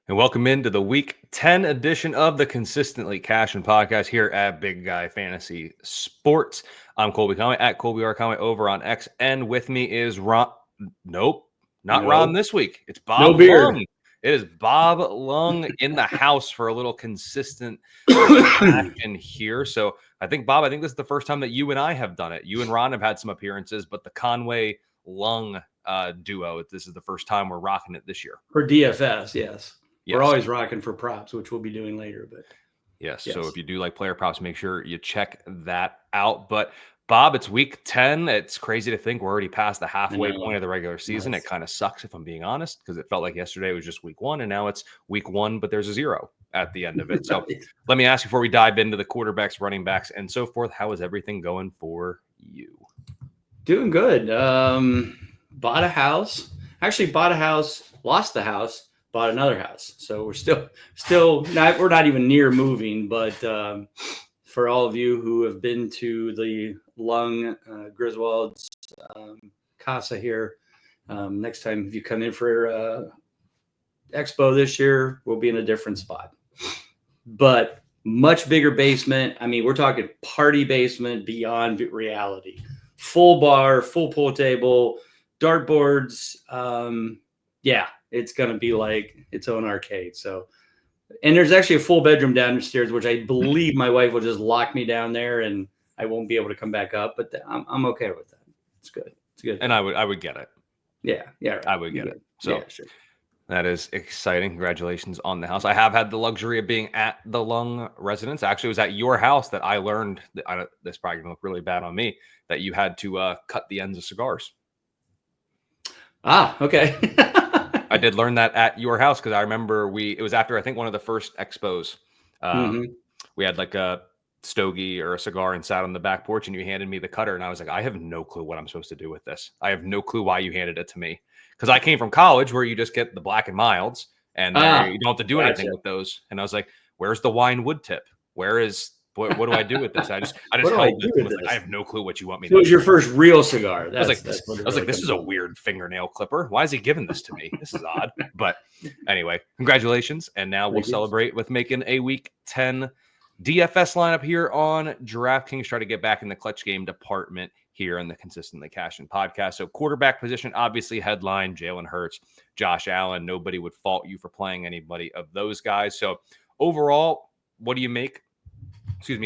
And welcome into the Week 10 edition of the Consistently Cashin podcast here at Big Guy Fantasy Sports. I'm Colby Conway at Colby R. Conway over on X. And with me is Ron. Nope, not Ron this week. It's Bob Lung. It is Bob Lung in the house for a little consistent action here. So I think, Bob, this is the first time that you and I have done it. You and Ron have had some appearances, but the Conway Lung duo, this is the first time we're rocking it this year. For DFS, yes. We're always rocking for props, which we'll be doing later. But yes, so if you do like player props, make sure you check that out. But Bob, it's week 10. It's crazy to think we're already past the halfway point of the regular season. It kind of sucks, if I'm being honest, because it felt like yesterday was just week 1, and now it's week 1, but there's a 0 at the end of it. So let me ask you before we dive into the quarterbacks, running backs, and so forth, how is everything going for you? Doing good. Bought a house. Actually bought a house, lost the house. Bought another house, so we're still not. We're not even near moving. But for all of you who have been to the Lung Griswold's casa here, next time if you come in for Expo this year, we'll be in a different spot. But much bigger basement. I mean, we're talking party basement beyond reality. Full bar, full pool table, dartboards. It's going to be like its own arcade. So, and there's actually a full bedroom downstairs, which I believe my wife will just lock me down there and I won't be able to come back up. But I'm okay with that. It's good. It's good. And I would get it. Yeah. Right. I would get it. So yeah, sure. That is exciting. Congratulations on the house. I have had the luxury of being at the Lung residence. Actually, it was at your house that I learned that this probably going to look really bad on me, that you had to cut the ends of cigars. Okay. I did learn that at your house because I remember it was after, I think, one of the first expos. We had like a stogie or a cigar and sat on the back porch and you handed me the cutter. And I was like, I have no clue what I'm supposed to do with this. I have no clue why you handed it to me. Because I came from college where you just get the Black and Milds and you don't have to do anything with those. And I was like, where's the wine wood tip? What do I do with this? I just held it. I have no clue what you want me to do. It was your first real cigar. I was like, this is a weird fingernail clipper. Why is he giving this to me? This is odd. But anyway, congratulations. And now we'll celebrate with making a week 10 DFS lineup here on DraftKings. Try to get back in the clutch game department here in the Consistently Cashin podcast. So quarterback position, obviously headline, Jalen Hurts, Josh Allen. Nobody would fault you for playing anybody of those guys. So overall, what do you make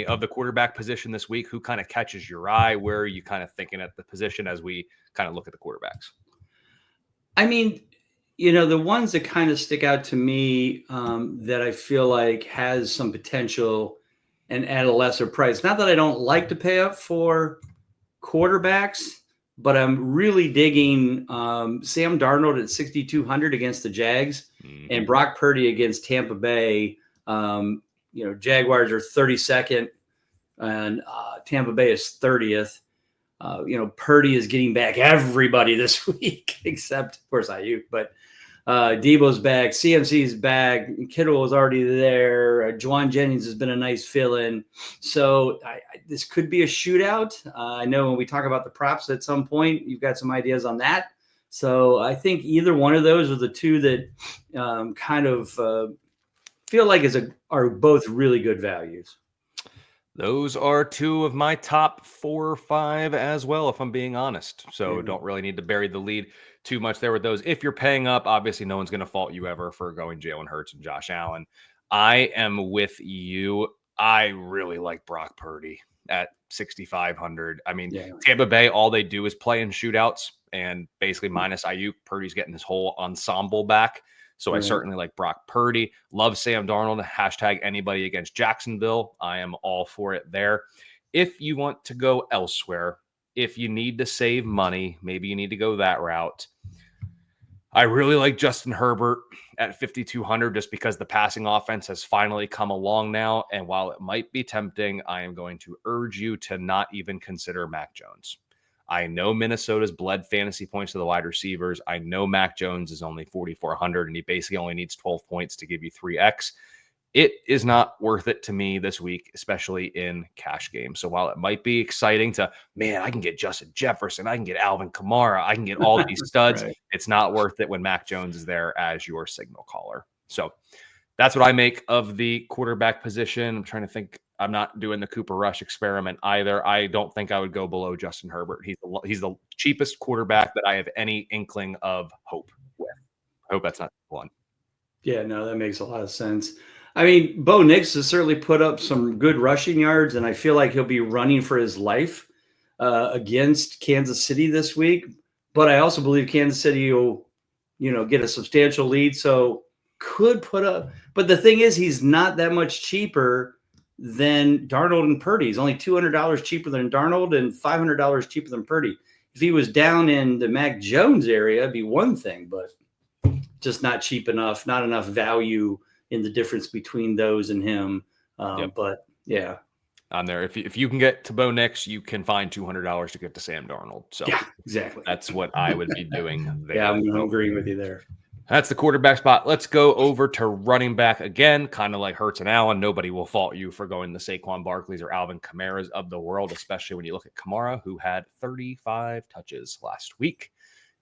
of the quarterback position this week? Who kind of catches your eye? Where are you kind of thinking at the position as we kind of look at the quarterbacks? I mean, the ones that kind of stick out to me that I feel like has some potential and at a lesser price. Not that I don't like to pay up for quarterbacks, but I'm really digging Sam Darnold at 6,200 against the Jags and Brock Purdy against Tampa Bay. Jaguars are 32nd and Tampa Bay is 30th. Purdy is getting back everybody this week, except, of course, Ayuk. But Debo's back. CMC's back. Kittle is already there. Juwan Jennings has been a nice fill-in. So this could be a shootout. I know when we talk about the props at some point, you've got some ideas on that. So I think either one of those are the two that kind of feel like are both really good values. Those are two of my top 4 or 5 as well, if I'm being honest. So don't really need to bury the lead too much there with those. If you're paying up, obviously no one's going to fault you ever for going Jalen Hurts and Josh Allen. I am with you. I really like Brock Purdy at 6,500. I mean, Tampa Bay, all they do is play in shootouts, and basically minus Ayuk, Purdy's getting his whole ensemble back. So I certainly like Brock Purdy. Love Sam Darnold. Hashtag anybody against Jacksonville. I am all for it there. If you want to go elsewhere, if you need to save money, maybe you need to go that route. I really like Justin Herbert at 5,200 just because the passing offense has finally come along now. And while it might be tempting, I am going to urge you to not even consider Mac Jones. I know Minnesota's bled fantasy points to the wide receivers. I know Mac Jones is only 4,400 and he basically only needs 12 points to give you 3x. It is not worth it to me this week, especially in cash games. So while it might be exciting I can get Justin Jefferson, I can get Alvin Kamara, I can get all these studs. It's not worth it when Mac Jones is there as your signal caller. So that's what I make of the quarterback position. I'm trying to think. I'm not doing the Cooper Rush experiment either. I don't think I would go below Justin Herbert. He's the cheapest quarterback that I have any inkling of hope with. I hope that's not one. Yeah, no, that makes a lot of sense. I mean, Bo Nix has certainly put up some good rushing yards, and I feel like he'll be running for his life against Kansas City this week. But I also believe Kansas City will, get a substantial lead, so could put up. But the thing is, he's not that much cheaper than Darnold and Purdy. He's only $200 cheaper than Darnold and $500 cheaper than Purdy. If he was down in the Mac Jones area, it'd be one thing, but just not cheap enough, not enough value in the difference between those and him. Yep. But yeah, on there, if you can get to Bo Nix, you can find $200 to get to Sam Darnold. So yeah, exactly. That's what I would be doing there. Yeah, I'm agreeing with you there. That's the quarterback spot. Let's go over to running back again, kind of like Hurts and Allen. Nobody will fault you for going the Saquon Barkleys or Alvin Kamara's of the world, especially when you look at Kamara, who had 35 touches last week.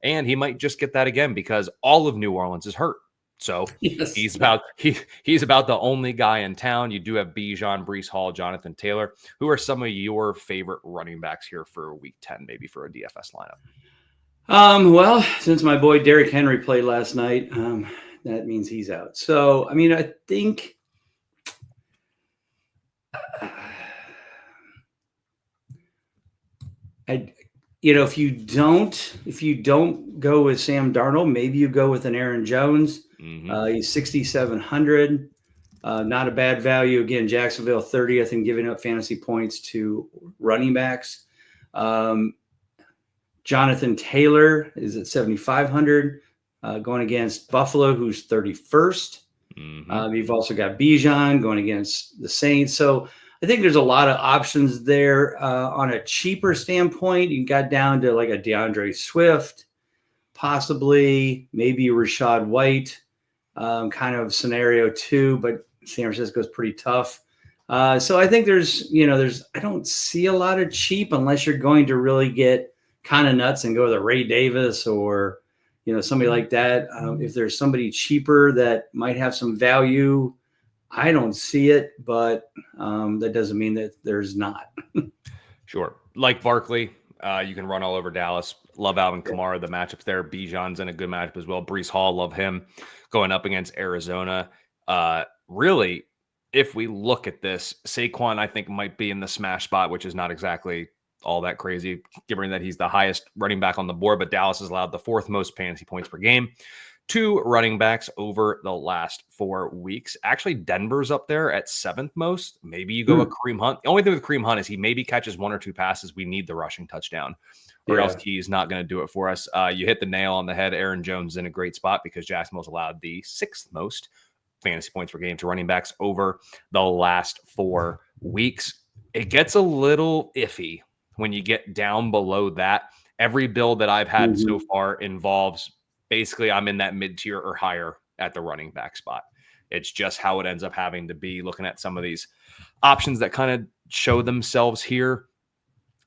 And he might just get that again because all of New Orleans is hurt. So Yes. he's about the only guy in town. You do have Bijan, Breece Hall, Jonathan Taylor. Who are some of your favorite running backs here for week 10, maybe for a DFS lineup? Well, since my boy Derrick Henry played last night, that means he's out. So, I mean, I think if you don't go with Sam Darnold, maybe you go with an Aaron Jones. Mm-hmm. He's 6,700. Not a bad value. Again, Jacksonville 30th and giving up fantasy points to running backs. Jonathan Taylor is at 7,500, going against Buffalo, who's 31st. Mm-hmm. You've also got Bijan going against the Saints. So I think there's a lot of options there. On a cheaper standpoint, you got down to like a DeAndre Swift, possibly maybe Rashad White kind of scenario too, but San Francisco is pretty tough. So I think I don't see a lot of cheap unless you're going to really get kind of nuts and go to Ray Davis or, somebody like that. If there's somebody cheaper that might have some value, I don't see it, but that doesn't mean that there's not. Sure. Like Barkley, you can run all over Dallas. Love Alvin Kamara, the matchups there. Bijan's in a good matchup as well. Breece Hall, love him going up against Arizona. Really, if we look at this, Saquon, I think, might be in the smash spot, which is not exactly all that crazy, given that he's the highest running back on the board, but Dallas has allowed the fourth most fantasy points per game to running backs over the last 4 weeks. Actually, Denver's up there at 7th most. Maybe you go a Kareem Hunt. The only thing with Kareem Hunt is he maybe catches 1 or 2 passes. We need the rushing touchdown, or else he's not going to do it for us. You hit the nail on the head. Aaron Jones is in a great spot because Jacksonville's allowed the 6th most fantasy points per game to running backs over the last 4 weeks. It gets a little iffy when you get down below that. Every build that I've had so far involves basically I'm in that mid-tier or higher at the running back spot. It's just how it ends up having to be, looking at some of these options that kind of show themselves here.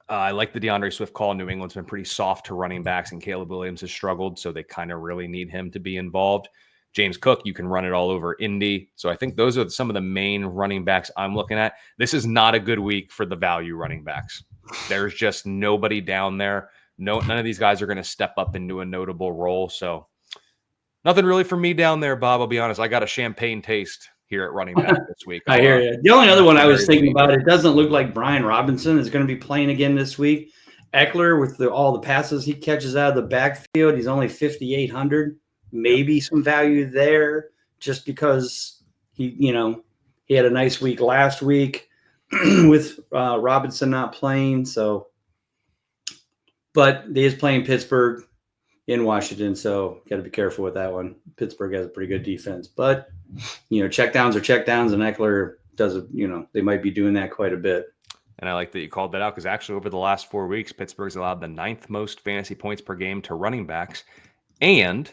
I like the DeAndre Swift call. New England's been pretty soft to running backs, and Caleb Williams has struggled, so they kind of really need him to be involved. James Cook, you can run it all over Indy. So I think those are some of the main running backs I'm looking at. This is not a good week for the value running backs. There's just nobody down there. None of these guys are going to step up into a notable role. So nothing really for me down there, Bob. I'll be honest. I got a champagne taste here at running back this week. I hear you. The only other one I was thinking about, it doesn't look like Brian Robinson is going to be playing again this week. Eckler, with all the passes he catches out of the backfield, he's only 5,800. Maybe some value there just because he had a nice week last week with Robinson not playing. So, but he is playing Pittsburgh in Washington, so got to be careful with that one. Pittsburgh has a pretty good defense, but checkdowns are checkdowns, and Eckler does they might be doing that quite a bit. And I like that you called that out because actually over the last 4 weeks, Pittsburgh's allowed the 9th most fantasy points per game to running backs, and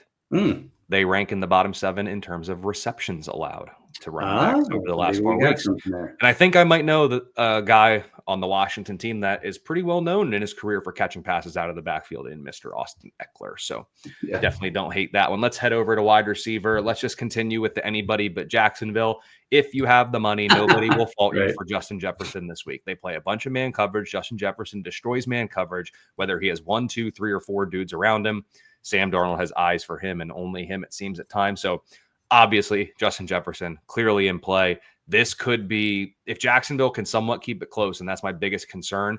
they rank in the bottom 7 in terms of receptions allowed. to running backs over the last maybe we 4 got weeks. something there. And I think I might know the guy on the Washington team that is pretty well known in his career for catching passes out of the backfield in Mr. Austin Eckler. So Yeah. definitely don't hate that one. Let's head over to wide receiver. Let's just continue with the anybody but Jacksonville. If you have the money, nobody will fault you Right. for Justin Jefferson this week. They play a bunch of man coverage. Justin Jefferson destroys man coverage, whether he has 1, 2, 3, or 4 dudes around him. Sam Darnold has eyes for him and only him, it seems, at times. So obviously, Justin Jefferson clearly in play. This could be, if Jacksonville can somewhat keep it close, and that's my biggest concern.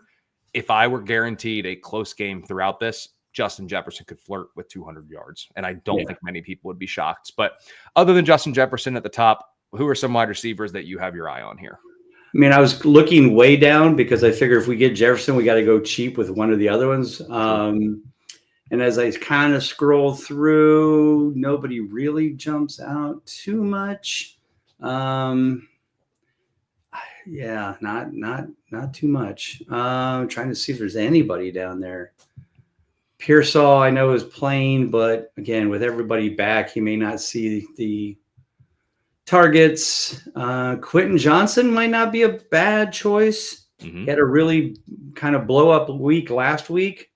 If I were guaranteed a close game throughout this, Justin Jefferson could flirt with 200 yards. And I don't think many people would be shocked. But other than Justin Jefferson at the top, who are some wide receivers that you have your eye on here? I mean, I was looking way down because I figure if we get Jefferson, we got to go cheap with one of the other ones. And as I kind of scroll through, nobody really jumps out too much. Yeah, not too much. Trying to see if there's anybody down there. Pearsall, I know, is playing, but again, with everybody back, he may not see the targets. Quentin Johnson might not be a bad choice. He had a really kind of blow up week last week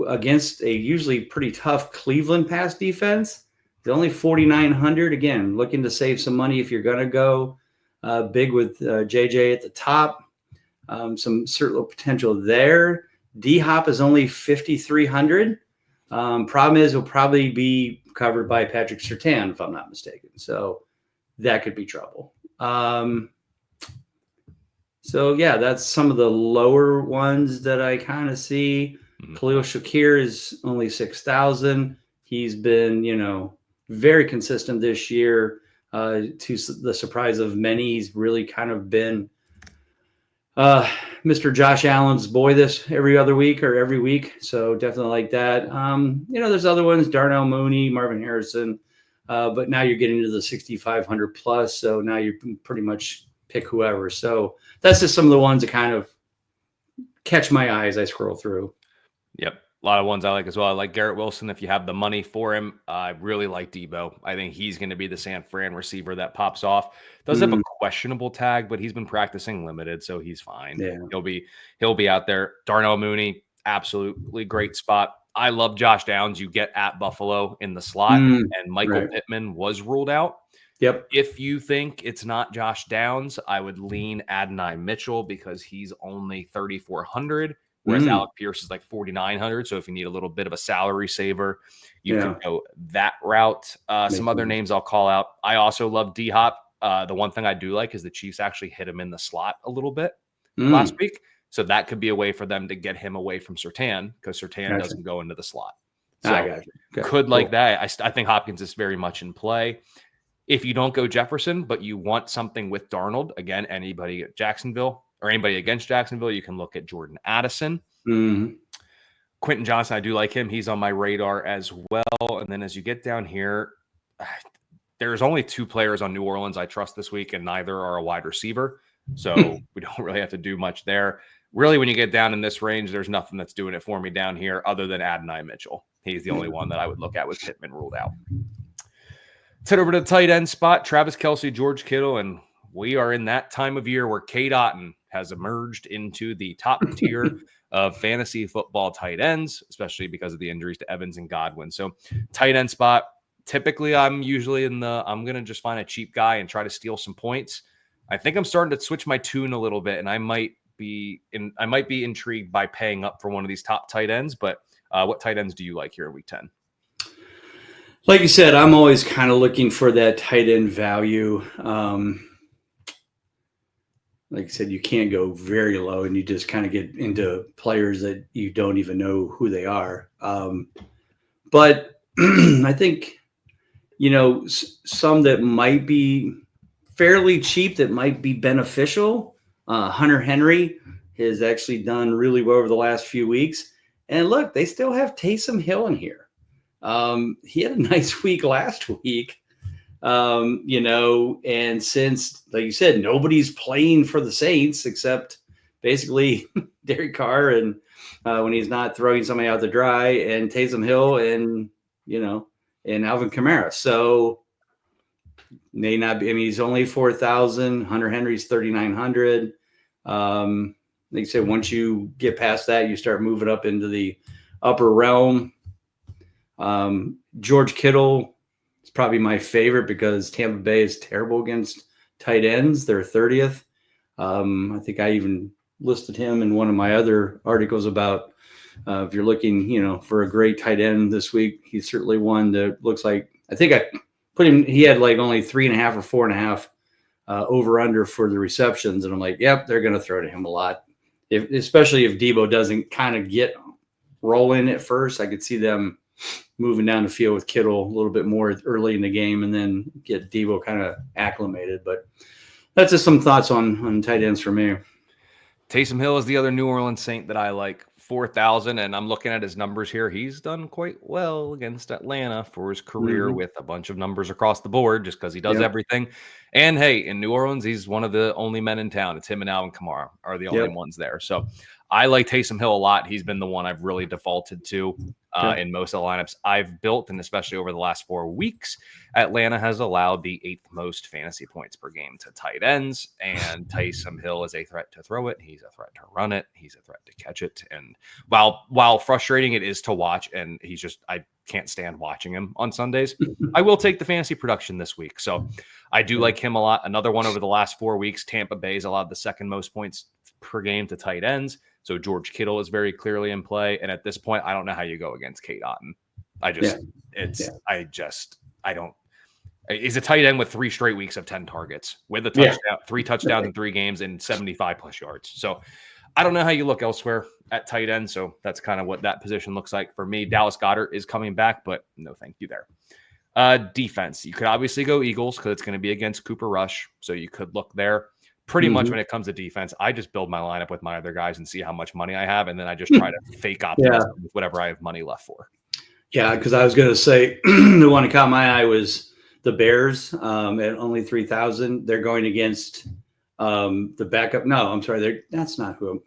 against a usually pretty tough Cleveland pass defense. They're only 4,900. Again, looking to save some money if you're going to go big with JJ at the top. Some certain potential there. D-Hop is only 5,300. Problem is he'll probably be covered by Patrick Surtain, if I'm not mistaken. So that could be trouble. So, yeah, that's some of the lower ones that I kind of see. Khalil Shakir is only 6,000. He's been, very consistent this year. To the surprise of many, he's really kind of been Mr. Josh Allen's boy this every other week or every week. So definitely like that. There's other ones, Darnell Mooney, Marvin Harrison, but now you're getting to the 6,500 plus. So now you pretty much pick whoever. So that's just some of the ones that kind of catch my eye as I scroll through. Yep. A lot of ones I like as well. I like Garrett Wilson if you have the money for him. I really like Debo. I think he's going to be the San Fran receiver that pops off. Does have a questionable tag, but he's been practicing limited, so he's fine. Yeah. He'll be out there. Darnell Mooney, absolutely great spot. I love Josh Downs. You get at Buffalo in the slot, and Michael Pittman was ruled out. Yep. If you think it's not Josh Downs, I would lean Adonai Mitchell because he's only 3,400. Whereas Alec Pierce is like 4,900. So if you need a little bit of a salary saver, you can go that route. Some other names I'll call out. I also love D-Hop. The one thing I do like is the Chiefs actually hit him in the slot a little bit last week. So that could be a way for them to get him away from Surtain because Surtain doesn't go into the slot. So like that. I think Hopkins is very much in play. If you don't go Jefferson, but you want something with Darnold, again, anybody at Jacksonville or anybody against Jacksonville, you can look at Jordan Addison. Quentin Johnson, I do like him. He's on my radar as well. And then as you get down here, there's only 2 players on New Orleans I trust this week, and neither are a wide receiver. So we don't really have to do much there. Really, when you get down in this range, there's nothing that's doing it for me down here other than Adonai Mitchell. He's the only one that I would look at with Pittman ruled out. Let's head over to the tight end spot. Travis Kelce, George Kittle, and we are in that time of year where Cade Otton has emerged into the top tier of fantasy football tight ends, especially because of the injuries to Evans and Godwin. So tight end spot, typically I'm usually I'm going to just find a cheap guy and try to steal some points. I think I'm starting to switch my tune a little bit, and I might be intrigued by paying up for one of these top tight ends, but what tight ends do you like here in week 10? Like you said, I'm always kind of looking for that tight end value. Like I said, you can't go very low, and you just kind of get into players that you don't even know who they are. But I think, some that might be fairly cheap that might be beneficial. Hunter Henry has actually done really well over the last few weeks. And look, they still have Taysom Hill in here. He had a nice week last week, and since, like you said, nobody's playing for the Saints except basically Derek Carr and when he's not throwing somebody out to dry, and Taysom Hill and Alvin Kamara. So may not be. I mean, he's only 4,000. Hunter Henry's 3,900. Like I said, once you get past that, you start moving up into the upper realm. George Kittle is probably my favorite because Tampa Bay is terrible against tight ends. They're 30th. I think I even listed him in one of my other articles about if you're looking, for a great tight end this week, he's certainly one that looks like, I think I put him, he had like only 3.5 or 4.5 over under for the receptions. And I'm like, yep, they're going to throw to him a lot. Especially if Debo doesn't kind of get rolling at first, I could see them moving down the field with Kittle a little bit more early in the game and then get Debo kind of acclimated. But that's just some thoughts on tight ends for me. Taysom Hill is the other New Orleans Saint that I like, 4,000, and I'm looking at his numbers here. He's done quite well against Atlanta for his career with a bunch of numbers across the board just because he does everything. And, hey, in New Orleans, he's one of the only men in town. It's him and Alvin Kamara are the only ones there. So I like Taysom Hill a lot. He's been the one I've really defaulted to in most of the lineups I've built, and especially over the last 4 weeks, Atlanta has allowed the 8th most fantasy points per game to tight ends, and Taysom Hill is a threat to throw it. He's a threat to run it. He's a threat to catch it. And while frustrating it is to watch, and I can't stand watching him on Sundays, I will take the fantasy production this week. So I do like him a lot. Another one over the last 4 weeks, Tampa Bay's allowed the 2nd most points per game to tight ends. So George Kittle is very clearly in play. And at this point, I don't know how you go against Kate Otten. He's a tight end with 3 straight weeks of 10 targets with a touchdown, 3 touchdowns in 3 games and 75 plus yards. So I don't know how you look elsewhere at tight end. So that's kind of what that position looks like for me. Dallas Goedert is coming back, but no thank you there. Defense. You could obviously go Eagles because it's going to be against Cooper Rush. So you could look there. Pretty much when it comes to defense, I just build my lineup with my other guys and see how much money I have. And then I just try to fake optimism with whatever I have money left for. Yeah, because I was going to say the one that caught my eye was the Bears at only 3,000. They're going against the backup. No, I'm sorry. That's not who.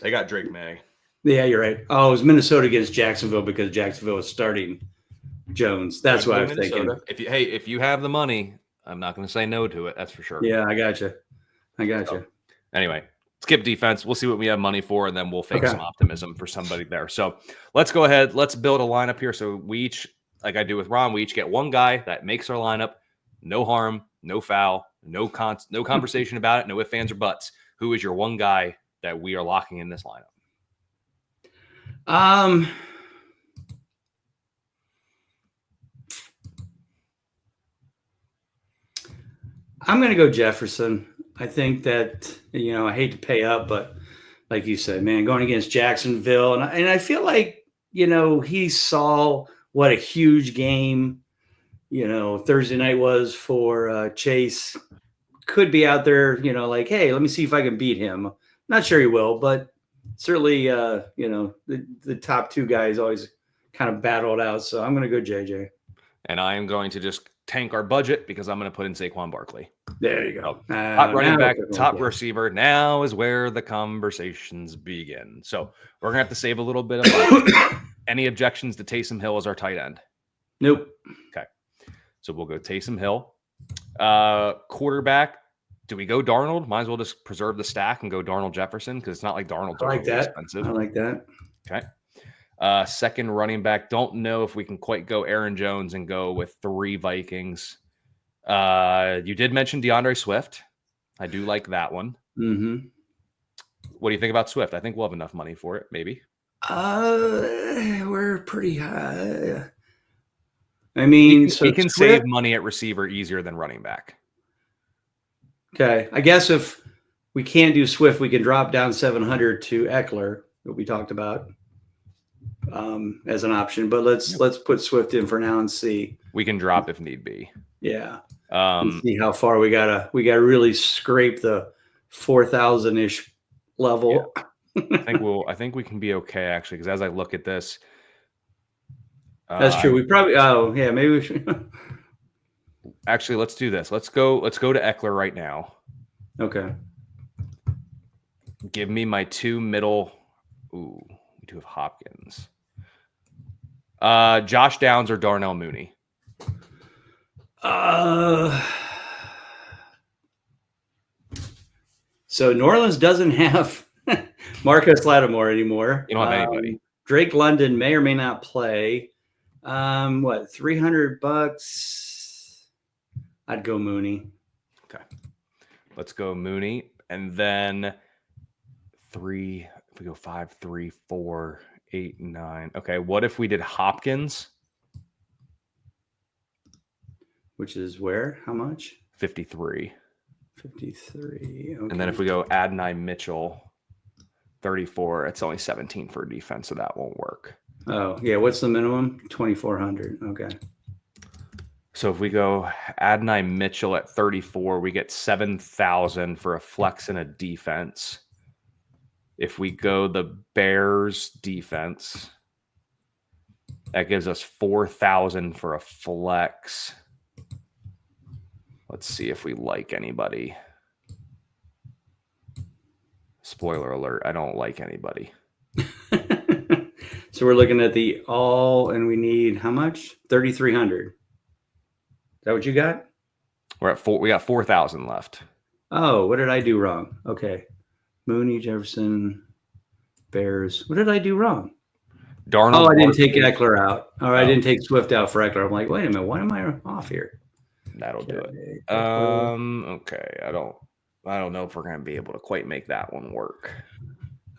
They got Drake May. Yeah, you're right. Oh, it was Minnesota against Jacksonville because Jacksonville was starting Jones. That's what I was thinking. If you have the money, I'm not going to say no to it. That's for sure. Yeah, I got you. So, anyway, skip defense. We'll see what we have money for, and then we'll fake some optimism for somebody there. So let's go ahead. Let's build a lineup here. So we each, like I do with Ron, we each get one guy that makes our lineup. No harm, no foul, no conversation about it, no ifs, ands, or buts. Who is your one guy that we are locking in this lineup? I'm going to go Jefferson. I think that, I hate to pay up, but like you said, man, going against Jacksonville. And I feel like, he saw what a huge game, Thursday night was for Chase. Could be out there, like, hey, let me see if I can beat him. Not sure he will, but certainly, the top 2 guys always kind of battled out. So I'm going to go JJ. And I am going to just tank our budget because I'm going to put in Saquon Barkley. There you go. Top running back, top receiver. Now is where the conversations begin. So we're going to have to save a little bit of money. Any objections to Taysom Hill as our tight end? Nope. Okay. So we'll go Taysom Hill. Quarterback. Do we go Darnold? Might as well just preserve the stack and go Darnold Jefferson because it's not like Darnold's expensive. I like that. Okay. Second running back. Don't know if we can quite go Aaron Jones and go with 3 Vikings. You did mention DeAndre Swift. I do like that one. Mm-hmm. What do you think about Swift? I think we'll have enough money for it, maybe. We're pretty high. I mean, he can save money at receiver easier than running back. Okay. I guess if we can't do Swift, we can drop down 700 to Eckler, that we talked about, as an option. But let's put Swift in for now and see. We can drop if need be. Yeah. See how far we gotta really scrape the 4,000-ish level. Yeah. I think we can be okay actually, because as I look at this, that's true. We probably. Oh yeah, maybe we should. Actually, let's do this. Let's go to Eckler right now. Okay. Give me my 2 middle. Ooh, we do have Hopkins. Josh Downs or Darnell Mooney. So New Orleans doesn't have Marcus Lattimore anymore. You don't have anybody. Drake London may or may not play. What, $300? I'd go Mooney. Okay. Let's go Mooney. And then if we go 5, 3, 4, 8, 9. Okay. What if we did Hopkins? Which is where? How much? 53. 53. Okay. And then if we go Adonai Mitchell, 34, it's only 17 for defense, so that won't work. Oh, yeah. What's the minimum? 2,400. Okay. So if we go Adonai Mitchell at 34, we get 7,000 for a flex and a defense. If we go the Bears defense, that gives us 4,000 for a flex. Let's see if we like anybody. Spoiler alert, I don't like anybody. So we're looking at the all, and we need how much? 3,300. Is that what you got? We're at 4. We got 4,000 left. Oh, what did I do wrong? Okay. Mooney, Jefferson, Bears. What did I do wrong? Darnold. Oh, I didn't take Eckler out. Or I Oh. didn't take Swift out for Eckler. I'm like, wait a minute, why am I off here? That'll do it. Eckler. Okay. I don't know if we're gonna be able to quite make that one work.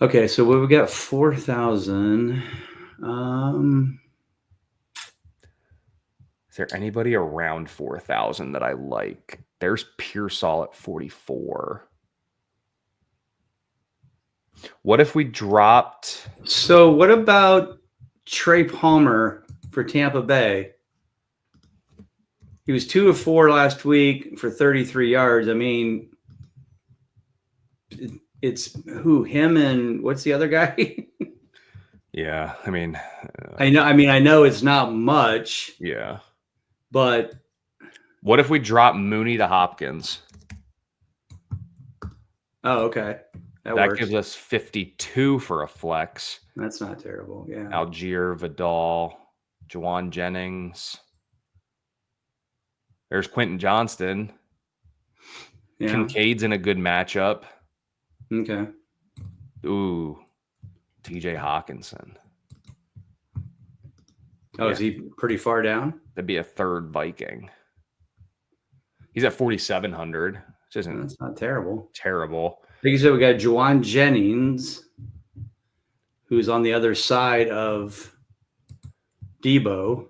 Okay, so we got 4,000. Is there anybody around 4,000 that I like? There's Pearsall at 44. What if we dropped? So what about Trey Palmer for Tampa Bay? He was 2 of 4 last week for 33 yards. I mean, it's him and what's the other guy? Yeah, I mean, I know it's not much. Yeah, but what if we drop Mooney to Hopkins? Oh, okay, that works. Gives us 52 for a flex. That's not terrible. Yeah, Algier, Vidal, Juwan Jennings. There's Quentin Johnston. Yeah. Kincaid's in a good matchup. Okay. Ooh, TJ Hawkinson. Oh, yeah. Is he pretty far down? That'd be a third Viking. He's at 4,700. Which isn't That's not terrible. Like you said, we got Juwan Jennings, who's on the other side of Debo.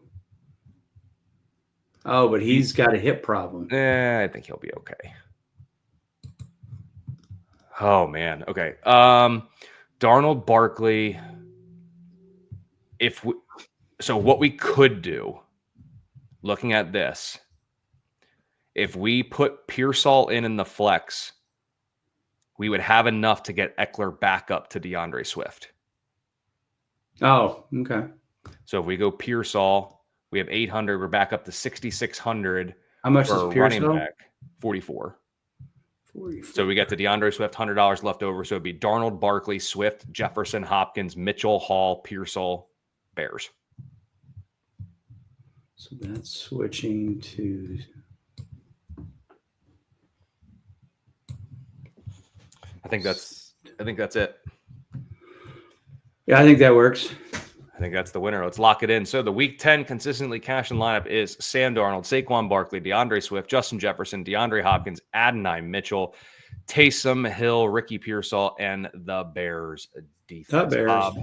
Oh, but he's got a hip problem. I think he'll be okay. Oh, man. Okay. Darnold, Barkley. So what we could do, looking at this, if we put Pearsall in the flex, we would have enough to get Eckler back up to DeAndre Swift. Oh, okay. So if we go Pearsall, we have 800. We're back up to 6,600. How much is Pearsall? 44. So we got the DeAndre Swift, $100 left over. So it'd be Darnold, Barkley, Swift, Jefferson, Hopkins, Mitchell, Hall, Pearsall, Bears. So that's switching to. I think that's it. Yeah, I think that works. I think that's the winner. Let's lock it in. So the Week 10 consistently cashing lineup is Sam Darnold, Saquon Barkley, DeAndre Swift, Justin Jefferson, DeAndre Hopkins, Adonai Mitchell, Taysom Hill, Ricky Pearsall, and the Bears defense. The Bears.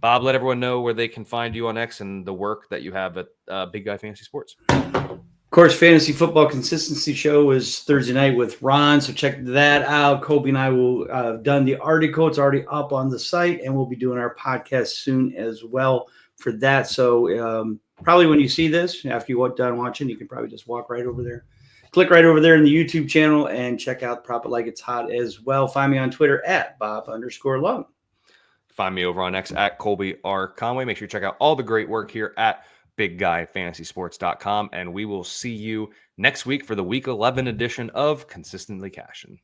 Bob, let everyone know where they can find you on X and the work that you have at Big Guy Fantasy Sports. Of course, Fantasy Football Consistency Show is Thursday night with Ron, so check that out. Colby and I will have done the article. It's already up on the site, and we'll be doing our podcast soon as well for that. So probably when you see this, after you done watching, you can probably just walk right over there. Click right over there in the YouTube channel and check out Prop It Like It's Hot as well. Find me on Twitter at Bob_Lone. Find me over on X at Colby R. Conway. Make sure you check out all the great work here at BigGuyFantasySports.com, and we will see you next week for the Week 11 edition of Consistently Cashin'.